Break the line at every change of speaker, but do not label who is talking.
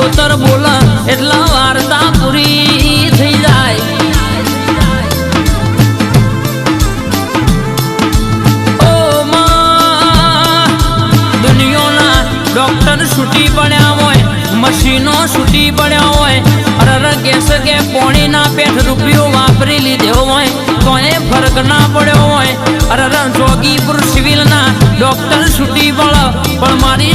સિકોતર બોલ એટલા વાર્તા પૂરી થઈ જાય. ઓ માં દુનિયાના ડોક્ટર છૂટી પડ્યા હોય, મશીનો છૂટી પડ્યા હોય, અરે ગેસ કે પોણીના પેઠ રૂપિયો વાપરી લીધો હોય તો એ ફરક ના પડ્યો હોય. અરે જોગીપુર સિવિલના ડોક્ટર છૂટી પડે પણ મારી